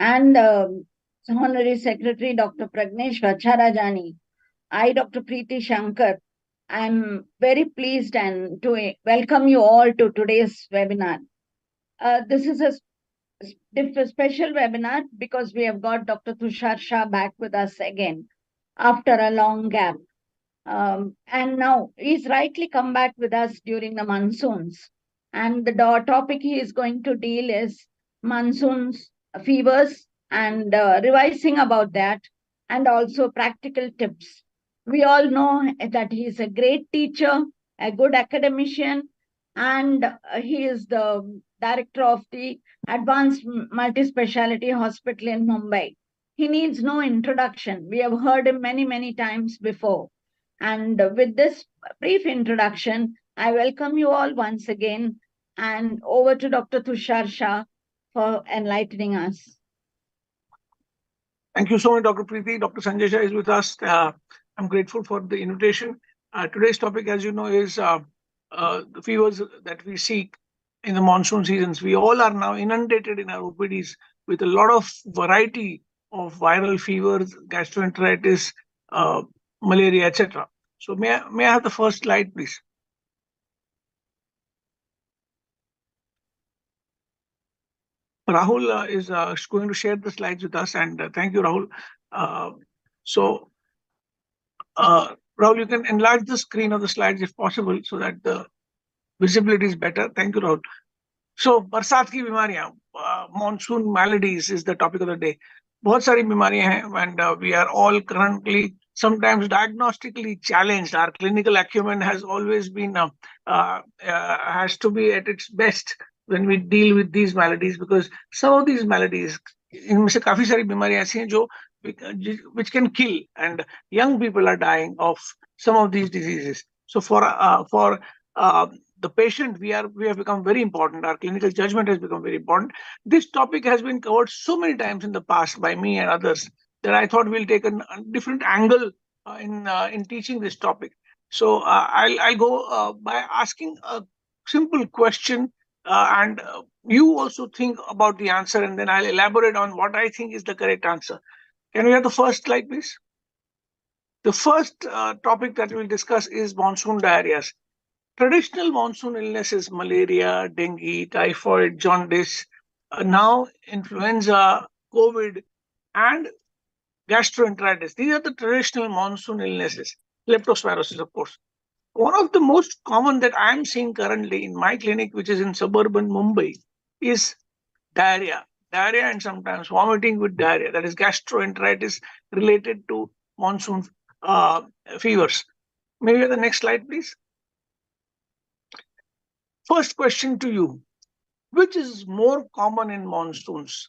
and Honorary Secretary Dr. Pragnesh Vacharajani. I, Dr. Preeti Shankar, I'm very pleased and to welcome you all to today's webinar. This is a special webinar because we have got Dr. Tushar Shah back with us again after a long gap. And now he's rightly come back with us during the monsoons. And the topic he is going to deal is monsoons, fevers, and revising about that, and also practical tips. We all know that he is a great teacher, a good academician, and he is the director of the Advanced Multi-Speciality Hospital in Mumbai. He needs no introduction. We have heard him many, many times before. And with this brief introduction, I welcome you all once again, and over to Dr. Tushar Shah for enlightening us. Thank you so much, Dr. Preeti. Dr. Sanjay Shah is with us. I'm grateful for the invitation. Today's topic, as you know, is the fevers that we see in the monsoon seasons. We all are now inundated in our OPDs with a lot of variety of viral fevers, gastroenteritis, malaria, etc. So may I have the first slide, please? Rahul is going to share the slides with us, and thank you, Rahul. So, Rahul, you can enlarge the screen of the slides if possible so that the visibility is better. Thank you, Rahul. So, बरसात की बीमारियां, monsoon maladies is the topic of the day. बहुत सारी बीमारियां हैं, and we are all currently sometimes diagnostically challenged. Our clinical acumen has always been has to be at its best when we deal with these maladies, because some of these maladies, इनमें से काफी सारी बीमारियां ऐसी हैं जो which can kill, and young people are dying of some of these diseases. So for the patient, we have become very important. Our clinical judgment has become very important. This topic has been covered so many times in the past by me and others that I thought we'll take a different angle in teaching this topic. So I'll go by asking a simple question, and you also think about the answer, and then I'll elaborate on what I think is the correct answer. Can we have the first slide, please? The first topic that we'll discuss is monsoon diarrheas. Traditional monsoon illnesses, malaria, dengue, typhoid, jaundice, now influenza, COVID, and gastroenteritis. These are the traditional monsoon illnesses. Leptospirosis, of course. One of the most common that I'm seeing currently in my clinic, which is in suburban Mumbai, is diarrhea. Diarrhea and sometimes vomiting with diarrhea. That is gastroenteritis related to monsoon fevers. Maybe the next slide, please. First question to you. Which is more common in monsoons?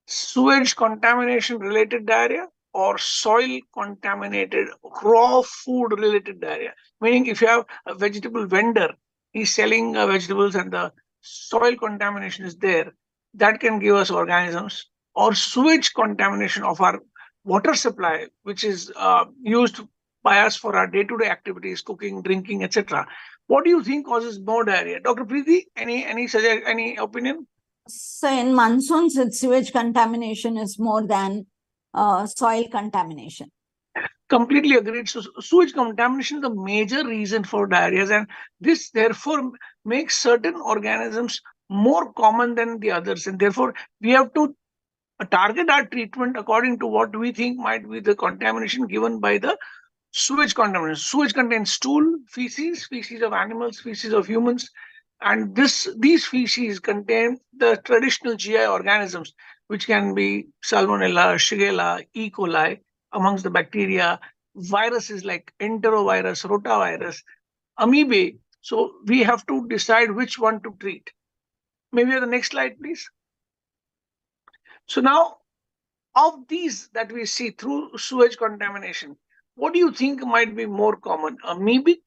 Sewage contamination related diarrhea or soil contaminated raw food related diarrhea? Meaning if you have a vegetable vendor, he's selling vegetables and the soil contamination is there, that can give us organisms, or sewage contamination of our water supply, which is used by us for our day-to-day activities, cooking, drinking, etc. What do you think causes more diarrhea? Dr. Preeti, any opinion? So in monsoons, sewage contamination is more than soil contamination. Completely agreed. So sewage contamination is the major reason for diarrhea, and this therefore makes certain organisms more common than the others, and therefore we have to target our treatment according to what we think might be the contamination given by the sewage contamination. Sewage contains stool, feces, feces of animals, feces of humans, and these feces contain the traditional GI organisms, which can be Salmonella, Shigella, E. coli, amongst the bacteria, viruses like enterovirus, rotavirus, amoebae. So we have to decide which one to treat. Maybe the next slide, please. So now, of these that we see through sewage contamination, what do you think might be more common, amoebic,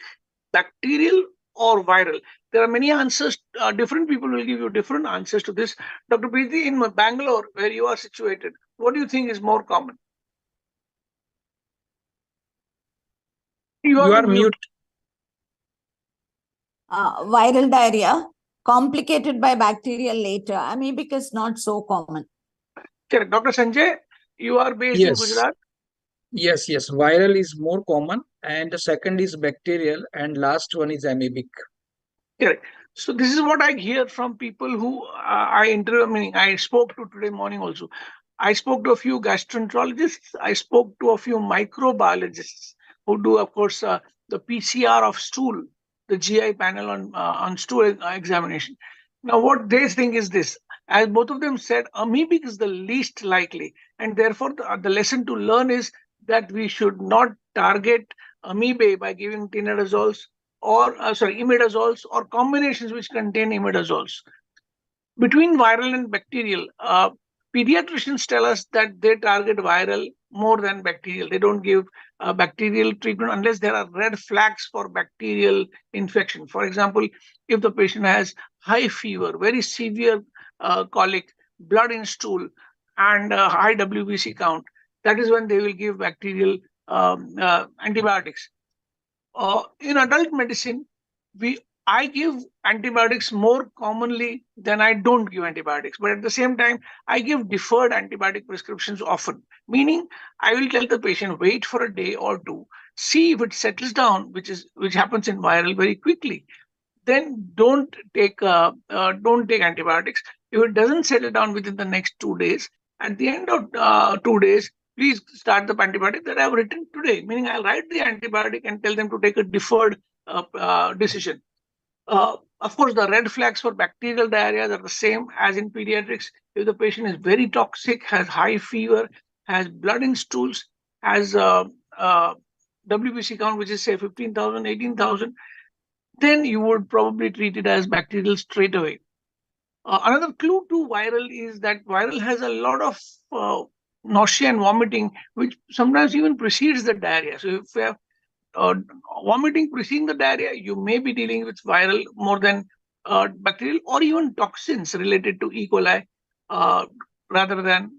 bacterial, or viral? There are many answers. Different people will give you different answers to this. Dr. Preeti, in Bangalore, where you are situated, what do you think is more common? You are mute. Viral diarrhea, complicated by bacterial later. Amoebic is not so common. Correct. Dr. Sanjay, you are based in Yes, Gujarat. yes. Viral is more common, and the second is bacterial, and last one is amoebic. Correct. So this is what I hear from people who I interview. I mean, I spoke to today morning also. I spoke to a few gastroenterologists. I spoke to a few microbiologists who do, of course, the PCR of stool, the GI panel on stool examination. Now, what they think is this: as both of them said, amoebic is the least likely, and therefore the lesson to learn is that we should not target amoeba by giving tinazoles or imidazoles or combinations which contain imidazoles. Between viral and bacterial, pediatricians tell us that they target viral more than bacterial. They don't give bacterial treatment unless there are red flags for bacterial infection. For example, if the patient has high fever, very severe colic, blood in stool, and high WBC count, that is when they will give bacterial antibiotics. In adult medicine, we I give antibiotics more commonly than I don't give antibiotics. But at the same time, I give deferred antibiotic prescriptions often, meaning I will tell the patient wait for a day or two, see if it settles down, which happens in viral very quickly. Then don't take antibiotics. If it doesn't settle down within the next 2 days, at the end of 2 days, please start the antibiotic that I have written today. Meaning, I'll write the antibiotic and tell them to take a deferred decision. Of course, the red flags for bacterial diarrhea are the same as in pediatrics. If the patient is very toxic, has high fever, has blood in stools, has WBC count, which is say 15,000, 18,000, then you would probably treat it as bacterial straight away. Another clue to viral is that viral has a lot of nausea and vomiting, which sometimes even precedes the diarrhea. So if you have uh, vomiting preceding the diarrhea, you may be dealing with viral more than bacterial or even toxins related to E. coli uh, rather than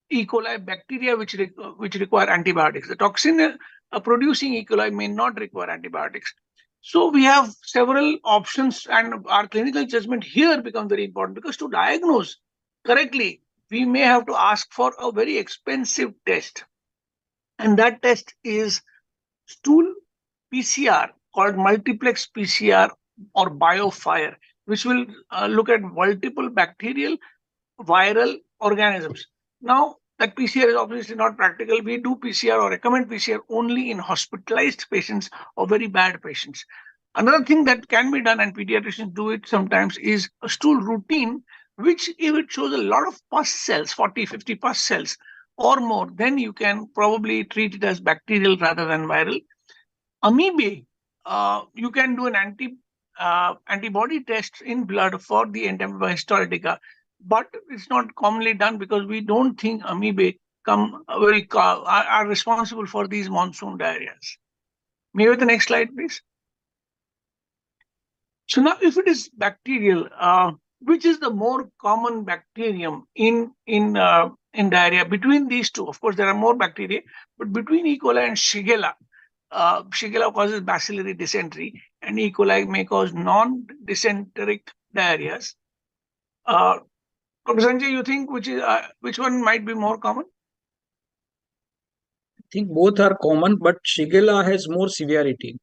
E. coli bacteria, which require antibiotics. The toxin producing E. coli may not require antibiotics. So we have several options, and our clinical judgment here becomes very important because to diagnose correctly, we may have to ask for a very expensive test, and that test is stool PCR called multiplex PCR or BioFire, which will look at multiple bacterial, viral organisms. Now, that PCR is obviously not practical. We do PCR or recommend PCR only in hospitalized patients or very bad patients. Another thing that can be done, and pediatricians do it sometimes, is a stool routine, which if it shows a lot of pus cells, 40, 50 pus cells or more, then you can probably treat it as bacterial rather than viral. Amoeba, you can do an antibody test in blood for the Entamoeba histolytica, but it's not commonly done because we don't think amoeba are responsible for these monsoon diarrheas. May we have the next slide, please? So now, if it is bacterial, which is the more common bacterium in diarrhea? Between these two, of course, there are more bacteria, but between E. coli and Shigella, Shigella causes bacillary dysentery, and E. coli may cause non-dysenteric diarrheas. Uh, Dr. Sanjay, you think which one might be more common? I think both are common, but Shigella has more severity.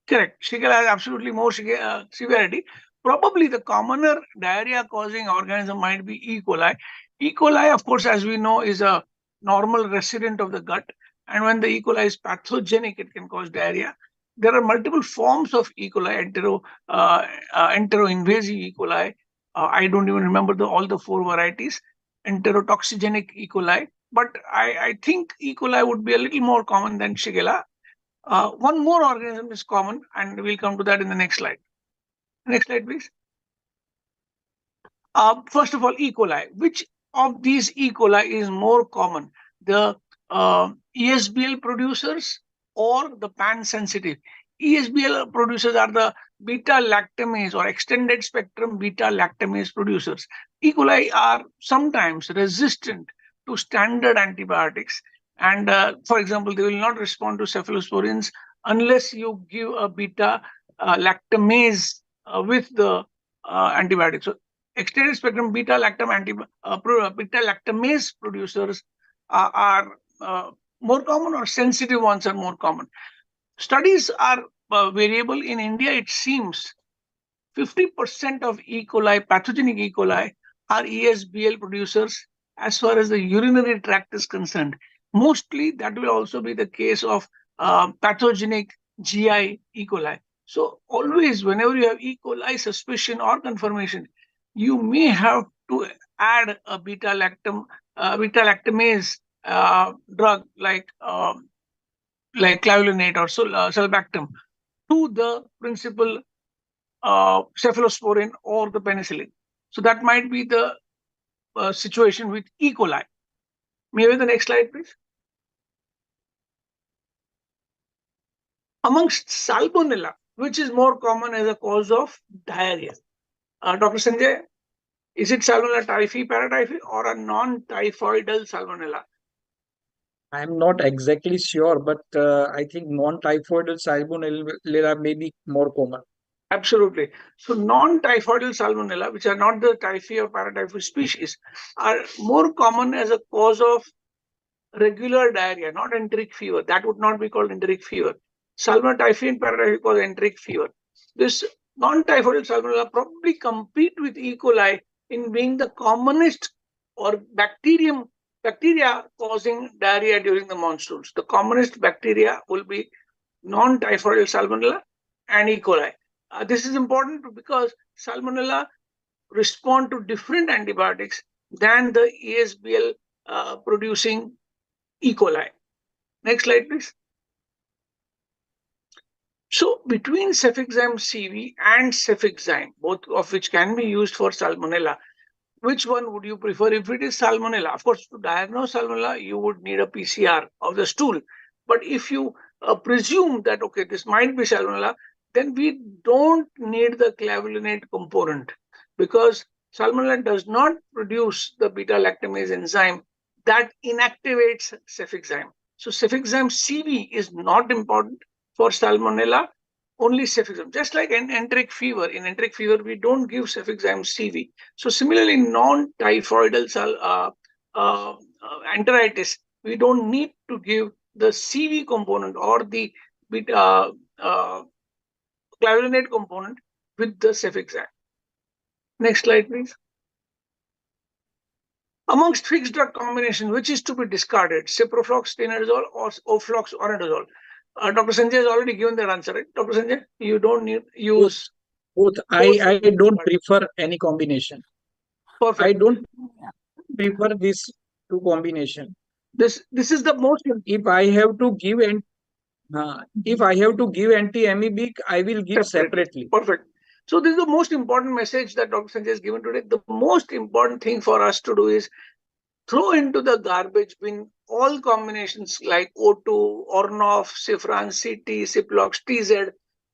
Correct. Shigella has absolutely more severity. Probably the commoner diarrhea causing organism might be E. coli. E. coli, of course, as we know, is a normal resident of the gut. And when the E. coli is pathogenic, it can cause diarrhea. There are multiple forms of E. coli, enteroinvasive E. coli. I don't even remember all the four varieties. Enterotoxigenic E. coli. But I think E. coli would be a little more common than Shigella. One more organism is common, and we'll come to that in the next slide. Next slide, please. First of all, E. coli. Which of these E. coli is more common? The ESBL producers or the pan-sensitive? ESBL producers are the beta-lactamase or extended spectrum beta-lactamase producers. E. coli are sometimes resistant to standard antibiotics. And for example, they will not respond to cephalosporins unless you give a beta lactamase with the antibiotic. So extended spectrum beta lactamase producers are more common, or sensitive ones are more common. Studies are variable. In India, it seems 50% of E. coli, pathogenic E. coli, are ESBL producers as far as the urinary tract is concerned. Mostly, that will also be the case of pathogenic GI E. coli. So, always, whenever you have E. coli suspicion or confirmation, you may have to add a beta lactamase drug like clavulanate or sulbactam to the principal cephalosporin or the penicillin. So that might be the situation with E. coli. May we have the next slide, please? Amongst salmonella, which is more common as a cause of diarrhea, Dr. Sanjay, is it salmonella typhi, paratyphi, or a non-typhoidal salmonella? I'm not exactly sure, but I think non-typhoidal salmonella may be more common. Absolutely. So non-typhoidal salmonella, which are not the typhi or paratyphi species, are more common as a cause of regular diarrhea, not enteric fever. That would not be called enteric fever. Salmonella typhi and paratyphi cause enteric fever. This non-typhoidal salmonella probably compete with E. coli in being the commonest or bacteria causing diarrhea during the monsoons. The commonest bacteria will be non-typhoidal salmonella and E. coli. This is important because salmonella respond to different antibiotics than the ESBL producing E. coli. Next slide, please. So between cefixime CV and cefixime, both of which can be used for salmonella, which one would you prefer? If it is salmonella, of course, to diagnose salmonella, you would need a PCR of the stool. But if you presume that, okay, this might be salmonella, then we don't need the clavulanate component, because salmonella does not produce the beta lactamase enzyme that inactivates cefixime. So cefixime CV is not important for salmonella, only cefixime. Just like in enteric fever, we don't give cefixime CV. So similarly, non-typhoidal enteritis, we don't need to give the CV component or the beta clavulanate component with the cefixime. Next slide, please. Amongst fixed drug combination, which is to be discarded, ciproflox, tenofovir, or oflox, oronidazole? Dr. Sanjay has already given that answer, right? Dr. Sanjay, you don't need use both. I don't prefer any combination. Perfect. I don't prefer this two combination. This is the most. If I have to give anti-amoebic, I will give separately. Perfect. So this is the most important message that Dr. Sanjay has given today. The most important thing for us to do is throw into the garbage bin all combinations like O2, Ornof, Cifran, CT, Ciplox, TZ.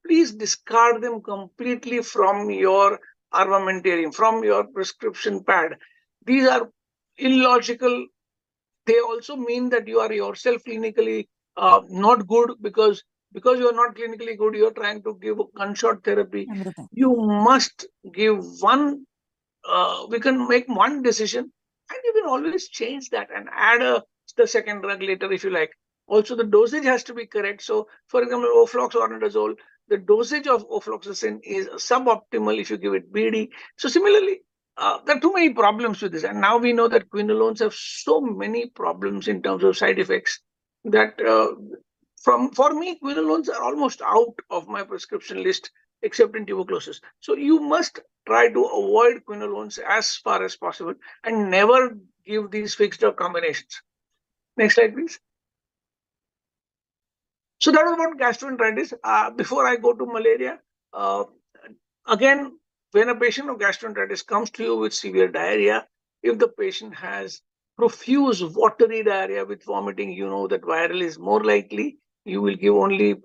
Please discard them completely from your armamentarium, from your prescription pad. These are illogical. They also mean that you are yourself clinically not good, because you are not clinically good, you are trying to give gunshot therapy. You must give one. We can make one decision, and you can always change that and add the second drug later if you like. Also, the dosage has to be correct. So, for example, oflox or oronidazole, the dosage of ofloxacin is suboptimal if you give it BD. So, similarly, there are too many problems with this. And now we know that quinolones have so many problems in terms of side effects that for me, quinolones are almost out of my prescription list, except in tuberculosis. So you must try to avoid quinolones as far as possible and never give these fixed drug combinations. Next slide, please. So that was about gastroenteritis. Before I go to malaria, again, when a patient of gastroenteritis comes to you with severe diarrhea, if the patient has profuse watery diarrhea with vomiting, you know that viral is more likely. You will give only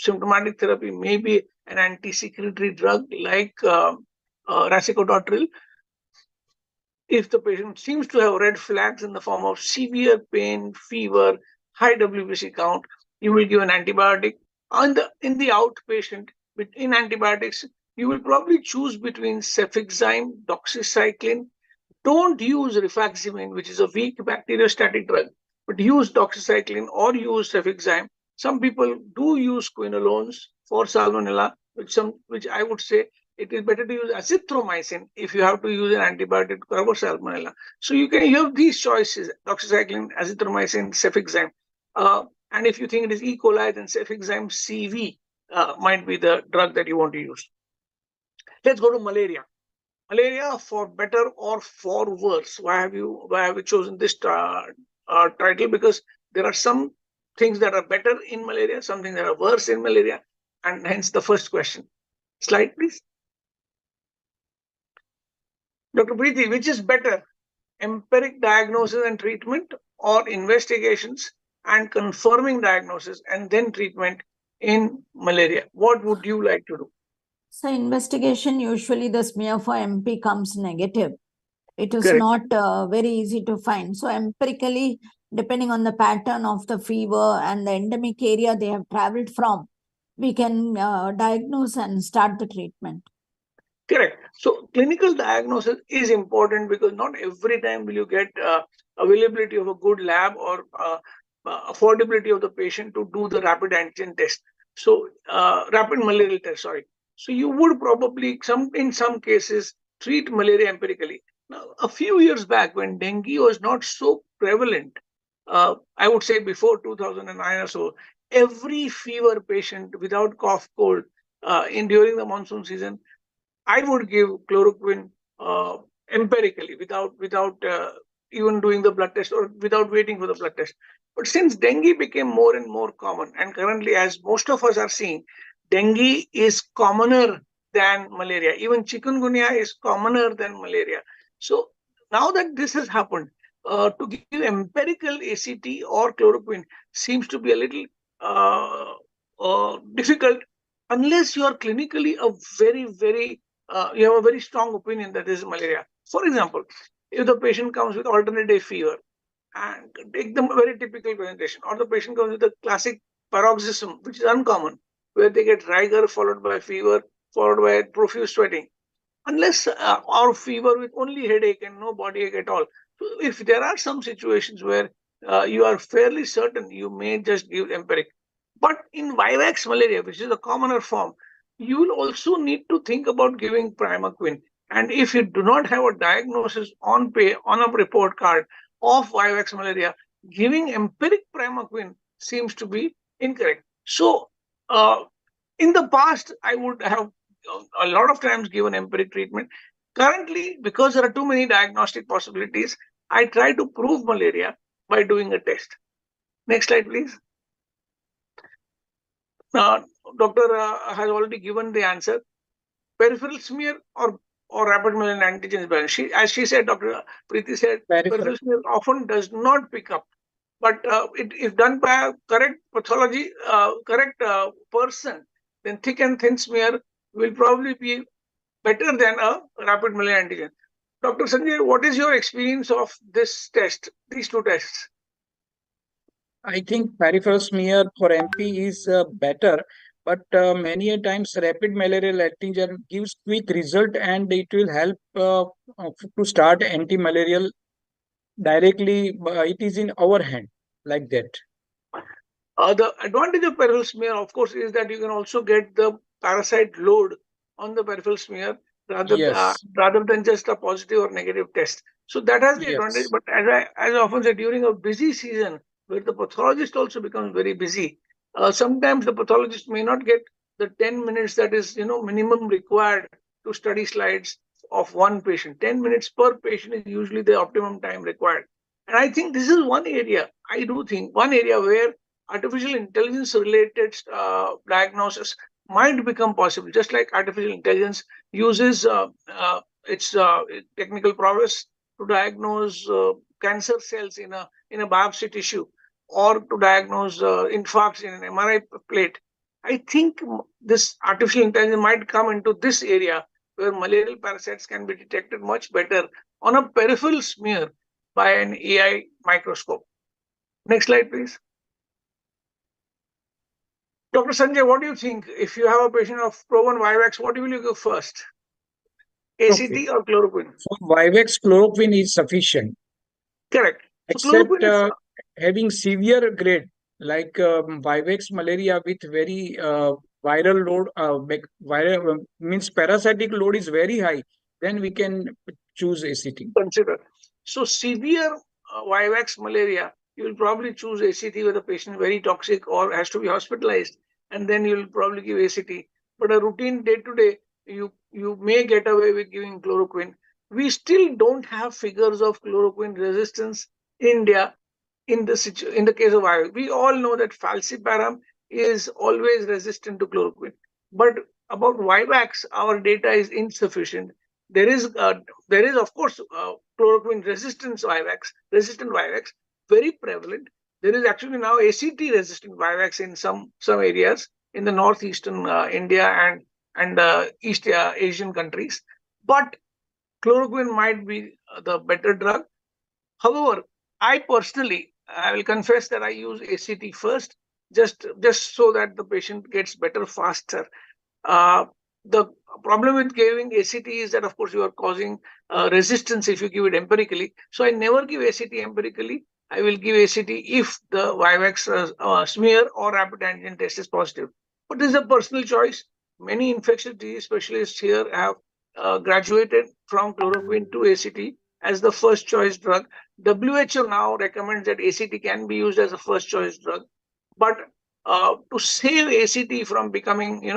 symptomatic therapy, maybe an anti-secretory drug like racecodotril. If the patient seems to have red flags in the form of severe pain, fever, high WBC count, you will give an antibiotic. In the outpatient, in antibiotics, you will probably choose between cefixime, doxycycline. Don't use rifaximin, which is a weak bacteriostatic drug, but use doxycycline or use cefixime. Some people do use quinolones for salmonella, which I would say it is better to use azithromycin if you have to use an antibiotic to cover salmonella. So you have these choices: doxycycline, azithromycin, cefixime. And if you think it is E. coli, then cefixime CV might be the drug that you want to use. Let's go to malaria. Malaria, for better or for worse. Why have you chosen this title? Because there are some things that are better in malaria, some things that are worse in malaria, and hence the first question. Slide, please. Dr. Preeti, which is better, empiric diagnosis and treatment, or investigations and confirming diagnosis and then treatment in malaria? What would you like to do? So investigation, usually the smear for MP comes negative. It is Correct. not very easy to find. So empirically, depending on the pattern of the fever and the endemic area they have traveled from, we can diagnose and start the treatment. Correct. So clinical diagnosis is important because not every time will you get availability of a good lab or affordability of the patient to do the rapid antigen test. So rapid malarial test, sorry. So you would probably in some cases treat malaria empirically. Now, a few years back when dengue was not so prevalent, I would say before 2009 or so, every fever patient without cough, cold in during the monsoon season, I would give chloroquine empirically without even doing the blood test or without waiting for the blood test. But since dengue became more and more common, and currently, as most of us are seeing, dengue is commoner than malaria. Even chikungunya is commoner than malaria. So now that this has happened, to give empirical ACT or chloroquine seems to be a little difficult unless you are clinically a very you have a very strong opinion that this is malaria. For example, if the patient comes with alternate day fever and take the very typical presentation, or the patient comes with a classic paroxysm, which is uncommon, where they get rigor followed by fever, followed by profuse sweating, unless or fever with only headache and no body ache at all. So if there are some situations where you are fairly certain, you may just give empiric. But in vivax malaria, which is a commoner form, you will also need to think about giving primaquine. And if you do not have a diagnosis on a report card of vivax malaria, giving empiric primaquine seems to be incorrect. So in the past, I would have a lot of times given empiric treatment. Currently, because there are too many diagnostic possibilities, I try to prove malaria by doing a test. Next slide, please. Doctor has already given the answer. Peripheral smear or rapid malarial antigen balance. As she said, Dr. Preeti said, peripheral smear often does not pick up. But if done by a correct pathology, correct person, then thick and thin smear will probably be better than a rapid malarial antigen. Dr. Sanjay, what is your experience of this test, these two tests? I think peripheral smear for MP is better, but many a times rapid malarial antigen gives quick result and it will help to start anti-malarial directly. It is in our hand like that. The advantage of peripheral smear, of course, is that you can also get the parasite load on the peripheral smear Yes, rather than just a positive or negative test. So that has the advantage. yes, But as I often say, during a busy season where the pathologist also becomes very busy, sometimes the pathologist may not get the 10 minutes that is minimum required to study slides of one patient. 10 minutes per patient is usually the optimum time required. And I think this is one area, I do think, one area where artificial intelligence related diagnosis might become possible, just like artificial intelligence uses its technical prowess to diagnose cancer cells in a biopsy tissue or to diagnose infarcts in an MRI plate. I think this artificial intelligence might come into this area where malarial parasites can be detected much better on a peripheral smear by an AI microscope. Next slide, please. Dr. Sanjay, what do you think? If you have a patient of proven Vivax, what will you go first? ACT Okay. or chloroquine? For Vivex, chloroquine is sufficient, Correct. So except chloroquine is having severe grade like Vivex malaria with very viral load, viral means parasitic load is very high. Then we can choose ACT. considered. So severe Vivax malaria, you will probably choose ACT where the patient is very toxic or has to be hospitalized, and then you will probably give ACT. But a routine day to day, you may get away with giving chloroquine. We still don't have figures of chloroquine resistance in India in the case of Vivax. We all know that falciparum is always resistant to chloroquine, but about Vivax, our data is insufficient. There is of course chloroquine resistant Vivax, very prevalent. There is actually now ACT resistant Vivax in some areas in the northeastern India and East Asian countries, but chloroquine might be the better drug. However, I will confess that I use ACT first, just so that the patient gets better faster. Uh, the problem with giving ACT is that, of course, you are causing resistance if you give it empirically. So I never give ACT empirically. I will give ACT if the Vivax smear or rapid antigen test is positive. But this is a personal choice. Many infectious disease specialists here have graduated from chloroquine to ACT as the first choice drug. WHO now recommends that ACT can be used as a first choice drug. But to save ACT from becoming,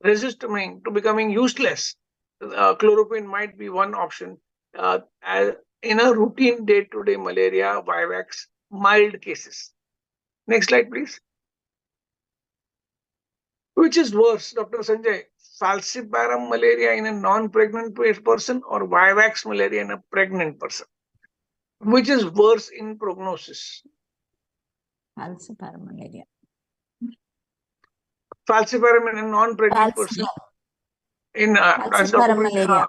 resisting to becoming useless, chloroquine might be one option in a routine day-to-day malaria, Vivax, mild cases. Next slide, please. Which is worse, Dr. Sanjay? Falciparum malaria in a non-pregnant person or Vivax malaria in a pregnant person? Which is worse in prognosis? Falciparum malaria. Falciparum in a non-pregnant person. In Falciparum malaria.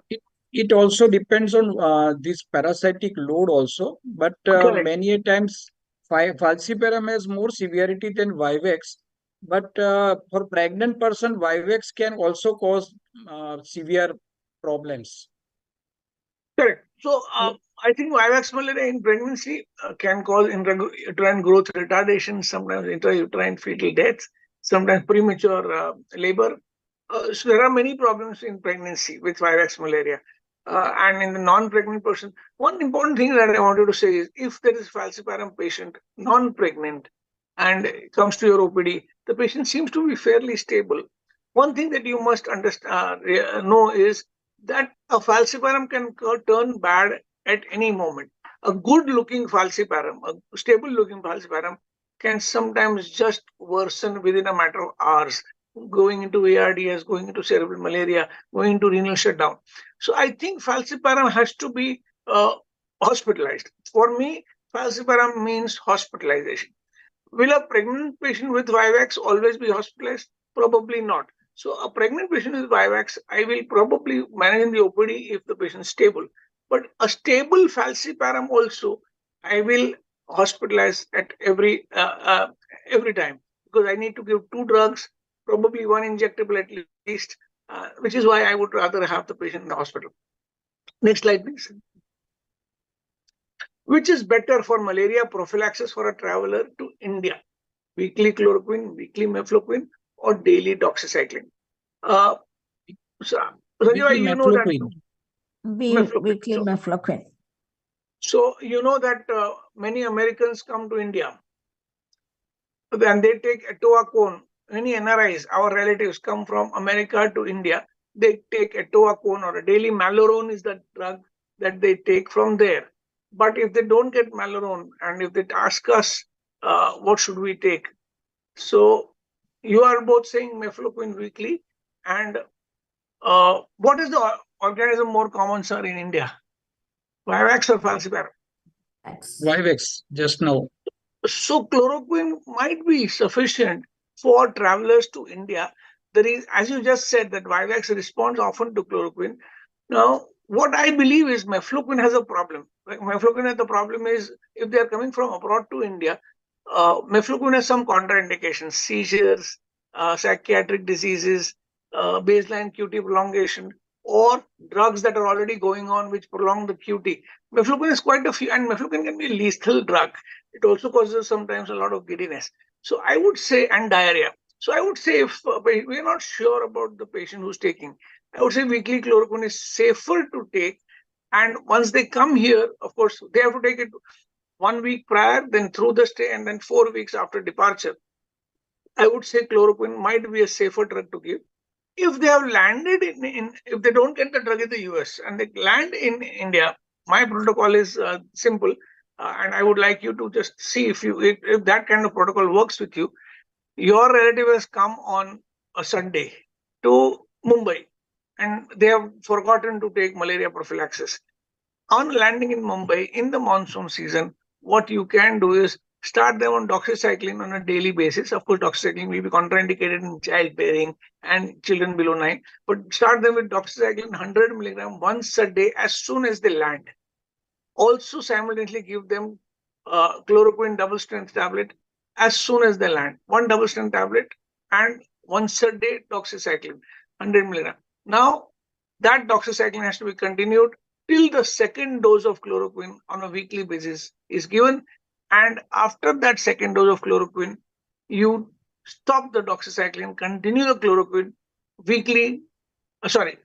It also depends on this parasitic load also, but many a times falciparum has more severity than Vivex. But for pregnant person, Vivex can also cause severe problems. Correct. So I think Vivax malaria in pregnancy can cause intrauterine growth retardation, sometimes intrauterine fetal death, sometimes premature labor. So there are many problems in pregnancy with Vivax malaria. And in the non-pregnant person, one important thing that I wanted to say is if there is a falciparum patient, non-pregnant, and comes to your OPD, the patient seems to be fairly stable. One thing that you must understand, know is that a falciparum can turn bad at any moment. A good-looking falciparum, a stable-looking falciparum, can sometimes just worsen within a matter of hours, going into ARDS, going into cerebral malaria, going into renal shutdown. So I think falciparum has to be hospitalized. For me, falciparum means hospitalization. Will a pregnant patient with Vivax always be hospitalized? Probably not. So a pregnant patient with Vivax, I will probably manage in the OPD if the patient is stable. But a stable falciparum also, I will hospitalize at every time because I need to give two drugs, probably one injectable at least, which is why I would rather have the patient in the hospital. Next slide, please. Which is better for malaria prophylaxis for a traveler to India? Weekly chloroquine, weekly mefloquine, or daily doxycycline? So, Sanjay, you know that Weekly mefloquine. So you know that many Americans come to India and they take etoacone. Many NRIs, our relatives, come from America to India. They take etoacone or a daily Malarone is the drug that they take from there. But if they don't get Malarone and if they ask us what should we take, so you are both saying mefloquine weekly, and what is the organism more common, sir, in India? Vivax or falciparum? Vivex, just now. So chloroquine might be sufficient for travelers to India. There is, as you just said, that Vivax responds often to chloroquine. Now, what I believe is mefloquine has a problem. Mefloquine has the problem is if they are coming from abroad to India, mefloquine has some contraindications, seizures, psychiatric diseases, baseline QT prolongation, or drugs that are already going on which prolong the QT. Mefloquine is quite a few, and mefloquine can be a lethal drug. It also causes sometimes a lot of giddiness. So I would say, and diarrhea. So I would say if we are not sure about the patient who's taking, I would say weekly chloroquine is safer to take. And once they come here, of course, they have to take it 1 week prior, then through the stay, and then 4 weeks after departure. I would say chloroquine might be a safer drug to give. If they have landed if they don't get the drug in the US and they land in India, my protocol is simple. And I would like you to just see if that kind of protocol works with you. Your relative has come on a Sunday to Mumbai and they have forgotten to take malaria prophylaxis. On landing in Mumbai in the monsoon season, what you can do is start them on doxycycline on a daily basis. Of course, doxycycline will be contraindicated in childbearing and children below 9, but start them with doxycycline 100 milligram once a day as soon as they land. Also, simultaneously give them chloroquine double strength tablet as soon as they land. One double strength tablet and once a day doxycycline 100 milligram. Now, that doxycycline has to be continued till the second dose of chloroquine on a weekly basis is given. And after that second dose of chloroquine, you stop the doxycycline, continue the chloroquine weekly. Sorry,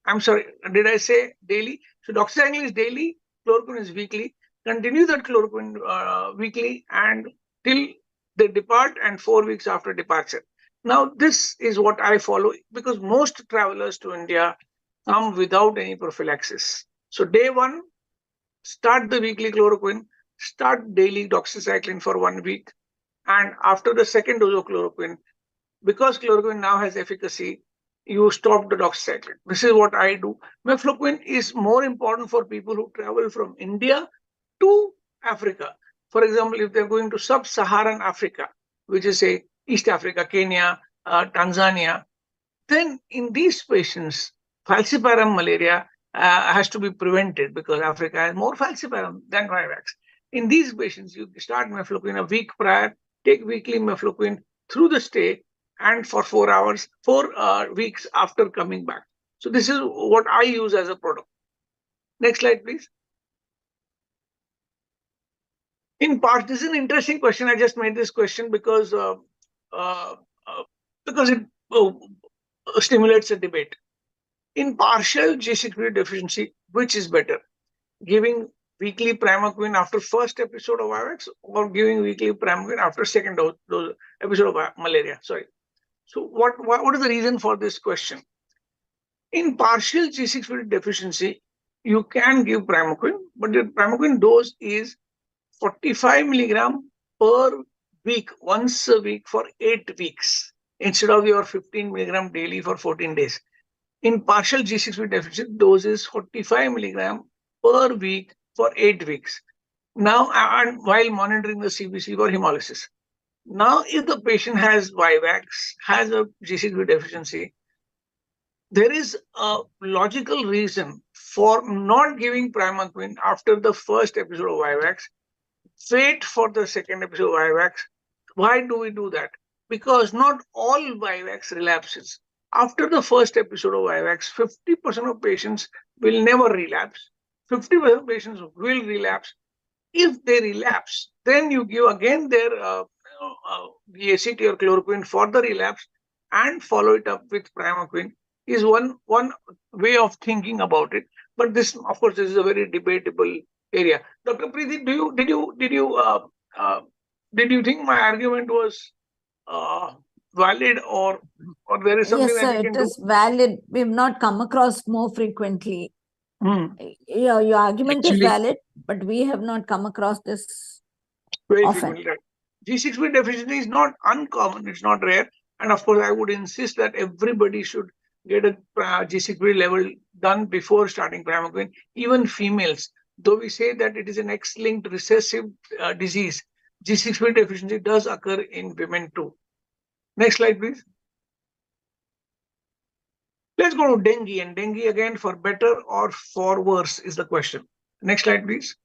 I'm sorry. Did I say daily? So doxycycline is daily, chloroquine is weekly. Continue that chloroquine weekly and till they depart and 4 weeks after departure. Now, this is what I follow because most travelers to India come without any prophylaxis. So day one, start the weekly chloroquine, start daily doxycycline for 1 week. And after the second dose of chloroquine, because chloroquine now has efficacy, you stop the doxycycline. This is what I do. Mefloquine is more important for people who travel from India to Africa. For example, if they're going to sub-Saharan Africa, which is say East Africa, Kenya, Tanzania, then in these patients, falciparum malaria has to be prevented because Africa has more falciparum than Vivax. In these patients, you start mefloquine a week prior, take weekly mefloquine through the stay, and for 4 hours, 4 weeks after coming back. So this is what I use as a product. Next slide, please. In part, this is an interesting question. I just made this question because it stimulates a debate. In partial G6PD deficiency, which is better, giving weekly primaquine after first episode of Vivax or giving weekly primaquine after second dose episode of malaria? Sorry. So what is the reason for this question? In partial G6PD deficiency, you can give primaquine, but the primaquine dose is 45 milligram per week, once a week for 8 weeks, instead of your 15 milligram daily for 14 days. In partial G6PD deficit, dose is 45 milligram per week for 8 weeks. Now, and while monitoring the CBC for hemolysis. Now, if the patient has Vivax, has a G6PD deficiency, there is a logical reason for not giving primaquine after the first episode of Vivax. Wait for the second episode of Vivax. Why do we do that? Because not all Vivax relapses. After the first episode of Vivax, 50% of patients will never relapse. 50% of patients will relapse. If they relapse, then you give again their ACT or chloroquine for the relapse and follow it up with primaquine. Is one way of thinking about it. But this, of course, this is a very debatable area. Dr. Preeti, did you think my argument was valid, or there is something Yes, that sir, we can it do? is valid. We've not come across more frequently. Your argument is Actually, valid, but we have not come across this Very often. frequently. Right. G6PD deficiency is not uncommon, it's not rare. And of course, I would insist that everybody should get a G6PD level done before starting primaquine, even females. Though we say that it is an X-linked recessive disease, G6PD deficiency does occur in women too. Next slide, please. Let's go to dengue. And dengue again, for better or for worse is the question. Next slide, please.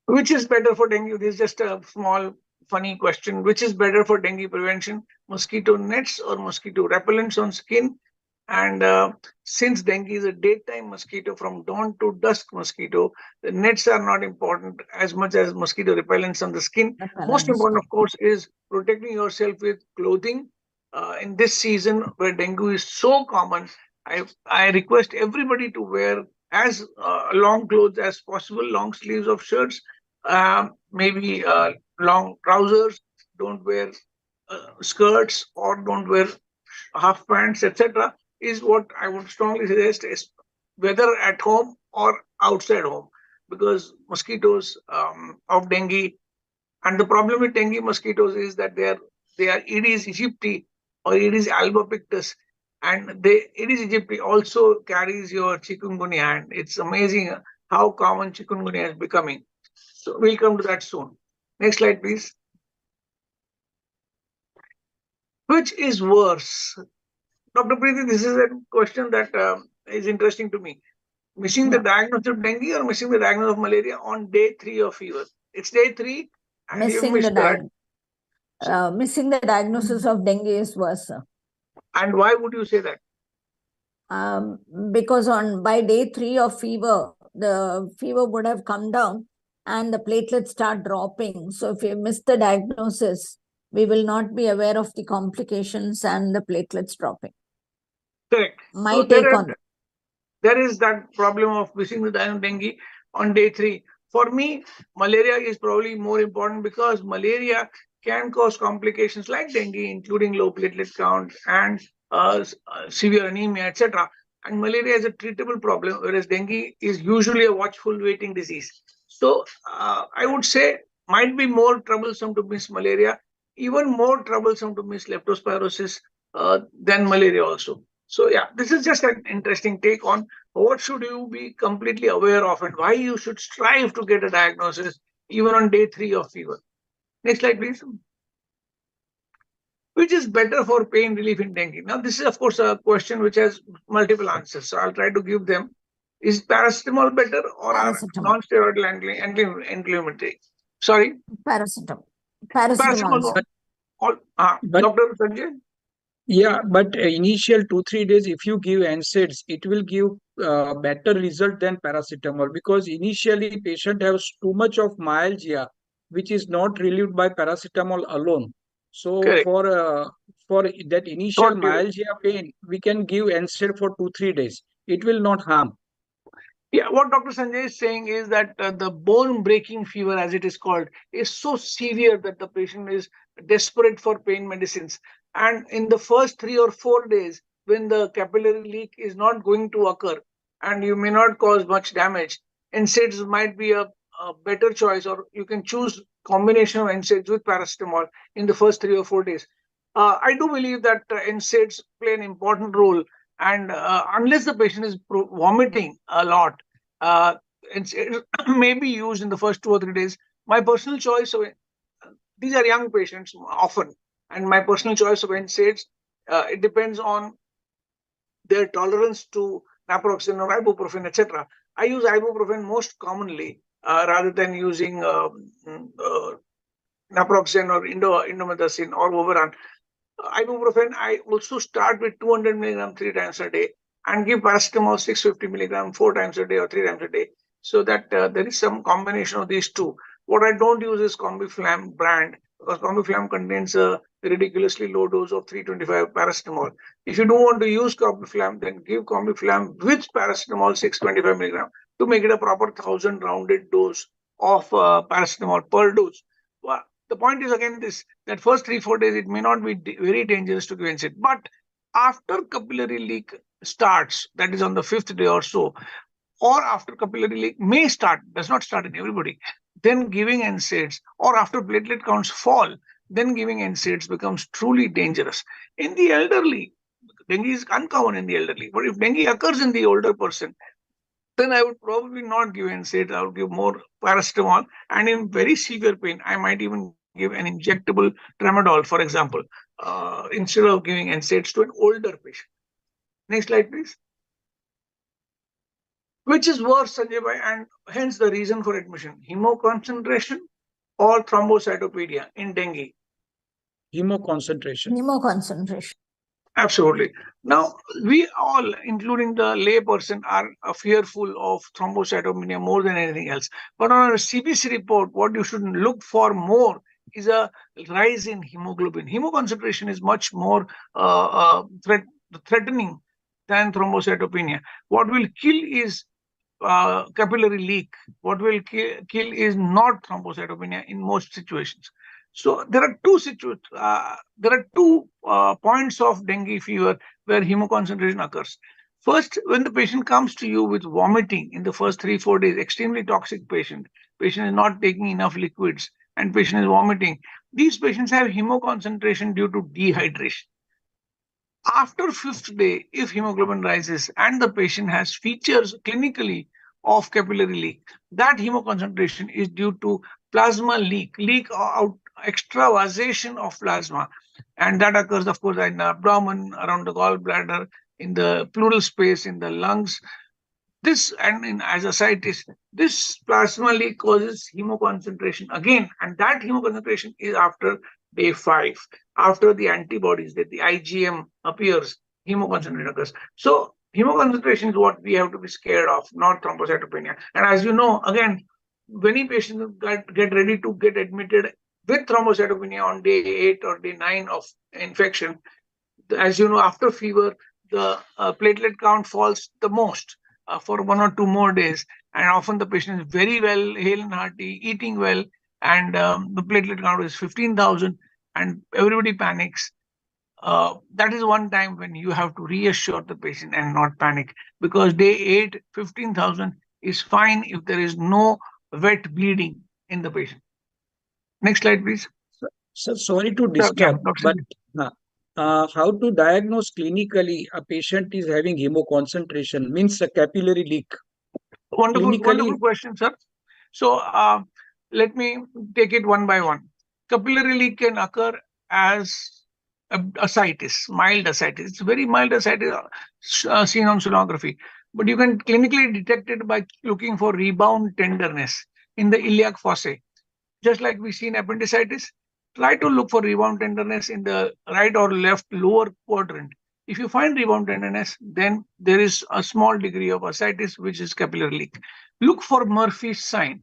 Which is better for dengue? This is just a small funny question. Which is better for dengue prevention, mosquito nets or mosquito repellents on skin? And since dengue is a daytime mosquito, from dawn to dusk mosquito, the nets are not important as much as mosquito repellents on the skin. Most Repellents. important, of course, is protecting yourself with clothing. In this season where dengue is so common, I request everybody to wear as long clothes as possible, long sleeves of shirts, maybe long trousers. Don't wear skirts or don't wear half pants, etc. is what I would strongly suggest, is whether at home or outside home, because mosquitoes of dengue, and the problem with dengue mosquitoes is that they are Aedes aegypti or Aedes albopictus, and Aedes aegypti also carries your chikungunya, and it's amazing how common chikungunya is becoming. So we'll come to that soon. Next slide, please. Which is worse? Dr. Preeti, this is a question that is interesting to me. Missing the Yeah. diagnosis of dengue or missing the diagnosis of malaria on day 3 of fever? It's day 3 and you've Missing the missed the diagnosis. missing the diagnosis of dengue is worse. And why would you say that? Because by day 3 of fever, the fever would have come down and the platelets start dropping. So if you miss the diagnosis, we will not be aware of the complications and the platelets dropping. Correct. My So take on there is that problem of missing the diagnosis of dengue on day 3. For me, malaria is probably more important because malaria can cause complications like dengue, including low platelet count and severe anemia, etc. And malaria is a treatable problem, whereas dengue is usually a watchful waiting disease. So I would say might be more troublesome to miss malaria, even more troublesome to miss leptospirosis than malaria also. So yeah, this is just an interesting take on what should you be completely aware of and why you should strive to get a diagnosis even on day 3 of fever. Next slide, please. Which is better for pain relief in dengue? Now, this is, of course, a question which has multiple answers. So I'll try to give them. Is paracetamol better or are paracetamol. non-steroidal anti-inflammatory? Sorry, Paracetamol. Paracetamol. paracetamol. But All, but Dr. Sanjay? yeah, but initial 2 3 days, if you give NSAIDs, it will give better result than paracetamol because initially patient has too much of myalgia, which is not relieved by paracetamol alone. So Correct. for that initial Totally. myalgia pain, we can give NSAID for 2 3 days. It will not harm. Yeah, what Dr. Sanjay is saying is that the bone breaking fever, as it is called, is so severe that the patient is desperate for pain medicines. And in the first 3 or 4 days, when the capillary leak is not going to occur and you may not cause much damage, NSAIDs might be a better choice, or you can choose combination of NSAIDs with paracetamol in the first 3 or 4 days. I do believe that NSAIDs play an important role, and unless the patient is vomiting a lot, uh, it may be used in the first 2 or 3 days. My personal choice of these are young patients often, and my personal choice of NSAIDs, it depends on their tolerance to naproxen or ibuprofen, etc. I use ibuprofen most commonly rather than using naproxen or indomethacin or Overan. Ibuprofen, I also start with 200 milligram 3 times a day and give paracetamol 650 milligram 4 times a day or 3 times a day, so that there is some combination of these two. What I don't use is Combiflam brand, because Combiflam contains a ridiculously low dose of 325 paracetamol. If you don't want to use Combiflam, then give Combiflam with paracetamol 625 milligram to make it a proper 1,000 rounded dose of paracetamol per dose. Well, the point is again this, that first 3 4 days it may not be very dangerous to give NSAID, but after capillary leak starts, that is on the 5th day or so, or after capillary leak may start, does not start in everybody, then giving NSAIDs, or after platelet counts fall, then giving NSAIDs becomes truly dangerous. In the elderly, dengue is uncommon in the elderly, but if dengue occurs in the older person, then I would probably not give NSAIDs. I would give more paracetamol. And in very severe pain, I might even give an injectable tramadol, for example, instead of giving NSAIDs to an older patient. Next slide, please. Which is worse, Sanjay Bhai, and hence the reason for admission? Hemoconcentration or thrombocytopenia in dengue? Hemoconcentration. Hemoconcentration. Absolutely. Now, we all, including the lay person, are fearful of thrombocytopenia more than anything else. But on a CBC report, what you should look for more is a rise in hemoglobin. Hemoconcentration is much more threatening than thrombocytopenia. What will kill is capillary leak. What will kill is not thrombocytopenia in most situations. So there are two points of dengue fever where hemoconcentration occurs. First, when the patient comes to you with vomiting in the first 3-4 days, extremely toxic patient is not taking enough liquids, and patient is vomiting. These patients have hemoconcentration due to dehydration. After fifth day, if hemoglobin rises and the patient has features clinically of capillary leak, that hemoconcentration is due to plasma leak out extravasation of plasma, and that occurs, of course, in the abdomen, around the gallbladder, in the pleural space, in the lungs. This and in ascites, this plasma leak causes hemoconcentration again, and that hemoconcentration is after day 5, after the antibodies, that the IgM appears, hemoconcentration occurs. So hemoconcentration is what we have to be scared of, not thrombocytopenia. And as you know, again, many patients get ready to get admitted with thrombocytopenia on day 8 or day 9 of infection. As you know, after fever, the platelet count falls the most for 1 or 2 more days, and often the patient is very well, hale and hearty, eating well, and the platelet count is 15,000, and everybody panics. That is one time when you have to reassure the patient and not panic, because day 8, 15,000 is fine if there is no wet bleeding in the patient. Next slide, please. So sorry to Yeah, disturb, Dr. but how to diagnose clinically a patient is having hemoconcentration, means a capillary leak. Wonderful Clinically, question, sir. So let me take it one by one. Capillary leak can occur as ascites, mild ascites. It's very mild ascites seen on sonography, but you can clinically detect it by looking for rebound tenderness in the iliac fossa. Just like we see in appendicitis, try to look for rebound tenderness in the right or left lower quadrant. If you find rebound tenderness, then there is a small degree of ascites, which is capillary leak. Look for Murphy's sign.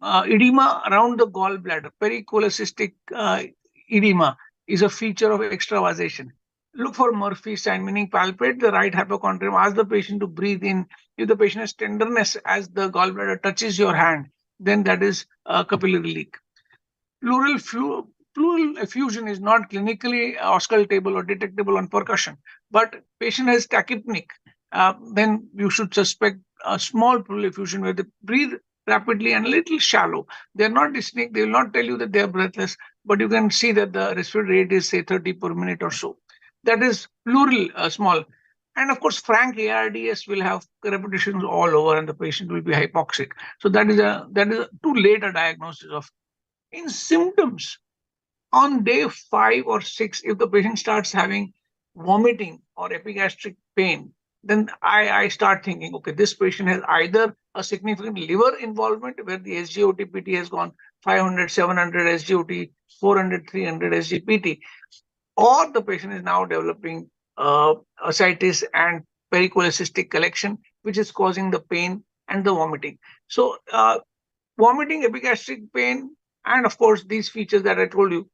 Edema around the gallbladder, pericholecystic edema, is a feature of extravasation. Look for Murphy's sign, meaning palpate the right hypochondrium, ask the patient to breathe in. If the patient has tenderness as the gallbladder touches your hand, then that is capillary leak. Pleural effusion is not clinically auscultable or detectable on percussion, but patient has tachypnic, then you should suspect a small pleural effusion where they breathe rapidly and a little shallow. They're not dyspneic, they will not tell you that they are breathless, but you can see that the respiratory rate is, say, 30 per minute or so. That is pleural small. And of course, frank ARDS will have repetitions all over and the patient will be hypoxic. So that is too late a diagnosis of. In symptoms, on day 5 or 6, if the patient starts having vomiting or epigastric pain, then I start thinking, okay, this patient has either a significant liver involvement where the SGOT-PT has gone 500, 700 SGOT, 400, 300 SGPT, or the patient is now developing ascites and pericholecystic collection, which is causing the pain and the vomiting. So vomiting, epigastric pain, and of course, these features that I told you,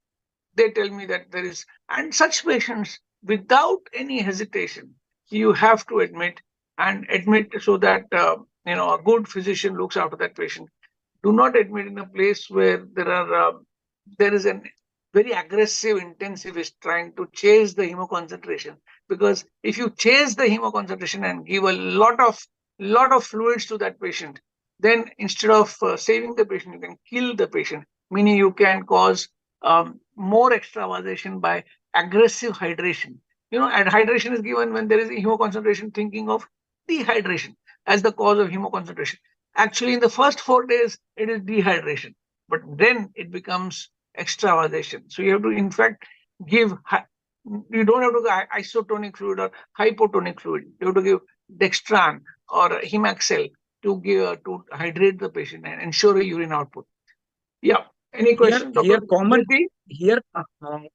they tell me that there is, and such patients, without any hesitation, you have to admit so that a good physician looks after that patient. Do not admit in a place where there is a very aggressive intensivist trying to chase the hemoconcentration, because if you chase the hemoconcentration and give a lot of fluids to that patient, then instead of saving the patient, you can kill the patient, meaning you can cause more extravasation by aggressive hydration. And hydration is given when there is a hemoconcentration, thinking of dehydration as the cause of hemoconcentration. Actually, in the first 4 days, it is dehydration, but then it becomes extravasation. So you have to, in fact, you don't have to give isotonic fluid or hypotonic fluid. You have to give dextran or Hemaxel to hydrate the patient and ensure a urine output. Yeah. Any question, Here Dr. common Preeti? here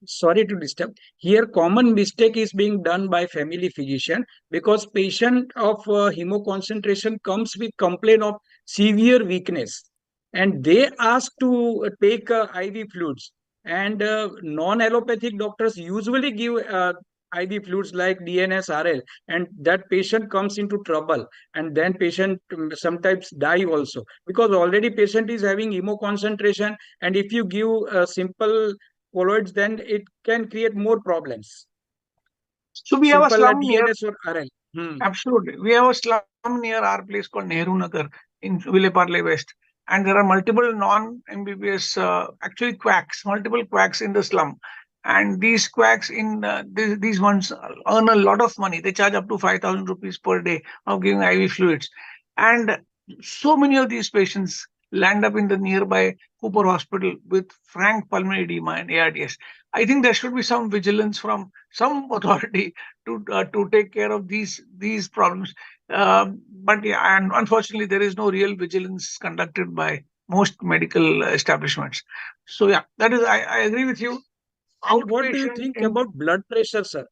sorry to disturb. Here common mistake is being done by family physician because patient of hemoconcentration comes with complaint of severe weakness, and they ask to take IV fluids, and non-allopathic doctors usually give IV fluids like DNSRL, and that patient comes into trouble, and then patient sometimes die also because already patient is having hemoconcentration, and if you give simple colloids, then it can create more problems. So we have a Simple slum near, DNS or RL. absolutely. We have a slum near our place called Nehru Nagar in Villeparle West. And there are multiple non-MBBS, actually quacks, multiple quacks in the slum. And these quacks these ones earn a lot of money. They charge up to 5,000 rupees per day of giving IV fluids. And so many of these patients land up in the nearby Cooper Hospital with frank pulmonary edema and ARDS. I think there should be some vigilance from some authority to take care of these problems. But yeah, and unfortunately, there is no real vigilance conducted by most medical establishments. So yeah, that is I agree with you. And what do you Outpatient think in about blood pressure, sir?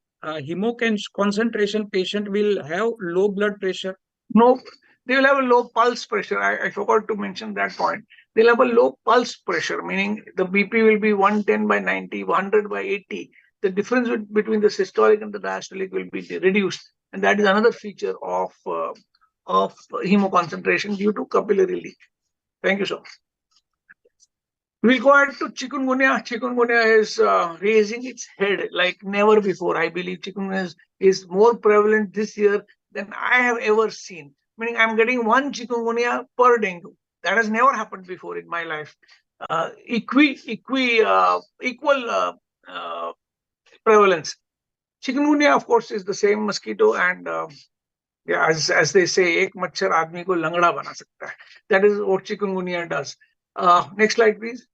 Concentration patient will have low blood pressure. no, they will have a low pulse pressure. I forgot to mention that point. They'll have a low pulse pressure, meaning the BP will be 110 by 90, 100 by 80. The difference between the systolic and the diastolic will be reduced, and that is another feature of hemoconcentration due to capillary leak. Thank you so much. We'll go ahead to chikungunya. Chikungunya is raising its head like never before. I believe chikungunya is more prevalent this year than I have ever seen. Meaning, I'm getting one chikungunya per dengue. That has never happened before in my life. Equal prevalence. Chikungunya, of course, is the same mosquito, and yeah, as they say, एक मच्छर आदमी को लंगड़ा बना सकता है. That is what chikungunya does. Next slide, please.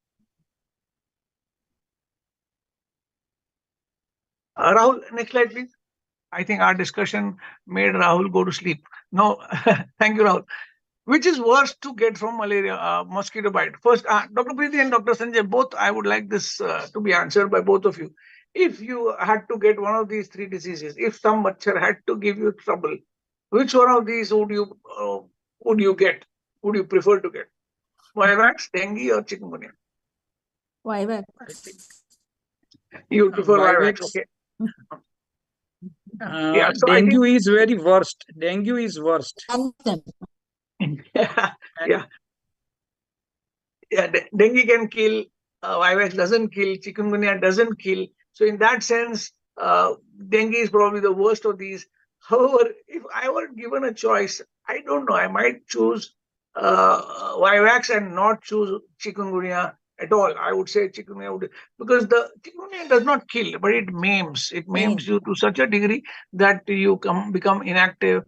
Rahul, next slide, please. I think our discussion made Rahul go to sleep. No, thank you, Rahul. Which is worse to get from malaria, mosquito bite? First, Dr. Preeti and Dr. Sanjay, both, I would like this to be answered by both of you. If you had to get one of these three diseases, if some machar had to give you trouble, which one of these would you get? Would you prefer to get? Vivax, dengue, or chikungunya? Vivax. You prefer Vivax, okay? Yeah, so dengue is very worst. Dengue is worst. yeah. Dengue can kill, Vivax doesn't kill, chikungunya doesn't kill. So in that sense, dengue is probably the worst of these. However, if I were given a choice, I don't know, I might choose Vivax and not choose chikungunya at all. I would say chikungunya would, because the chikungunya does not kill, but it maims. It maims you to such a degree that you become inactive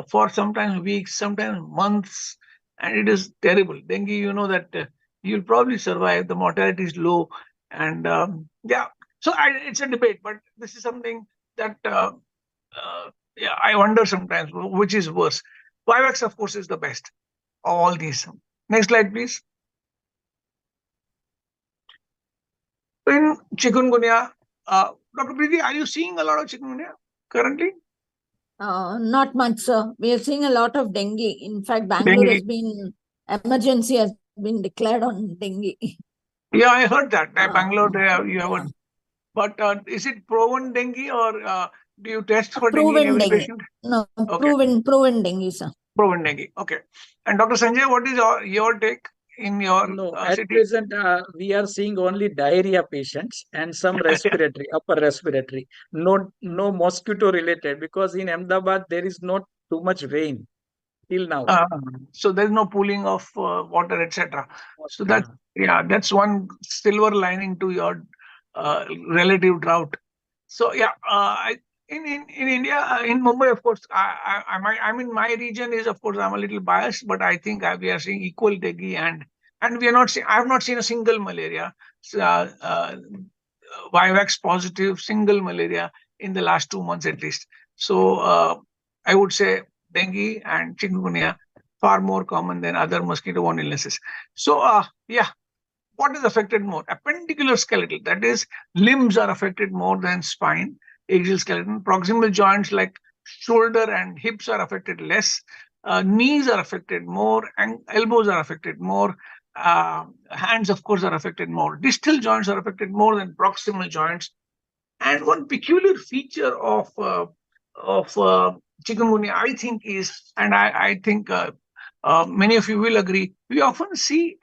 for sometimes weeks, sometimes months, and it is terrible. Dengue, you know that you'll probably survive. The mortality is low, and yeah. So it's a debate, but this is something that yeah, I wonder sometimes which is worse. Vivax, of course, is the best of all these. Next slide, please. In chikungunya, Dr. Preeti, are you seeing a lot of chikungunya currently? Not much, sir. We are seeing a lot of dengue. In fact, Bangalore has been, emergency has been declared on dengue. Yeah, I heard that. Bangalore, you have a, but is it proven dengue, or do you test for dengue in every patient? No, okay. proven dengue, sir. Proven dengue. Okay. And Dr. Sanjay, what is your take in your at city? present, we are seeing only diarrhea patients and some respiratory, upper respiratory. No mosquito related, because in Ahmedabad there is not too much rain till now. So there's no pooling of water, etc. So that's one silver lining to your relative drought. So yeah, in India, in Mumbai, of course, I'm in my region is, of course, I'm a little biased, but I think we are seeing equal dengue, and we are not seeing. I have not seen a single malaria, Vivax positive single malaria in the last 2 months at least. So I would say dengue and chikungunya far more common than other mosquito-borne illnesses. So yeah, what is affected more? Appendicular skeletal, that is, limbs are affected more than spine, axial skeleton. Proximal joints like shoulder and hips are affected less. Knees are affected more, and elbows are affected more. Hands, of course, are affected more. Distal joints are affected more than proximal joints. And one peculiar feature of chikungunya, I think, is, and I think many of you will agree, we often see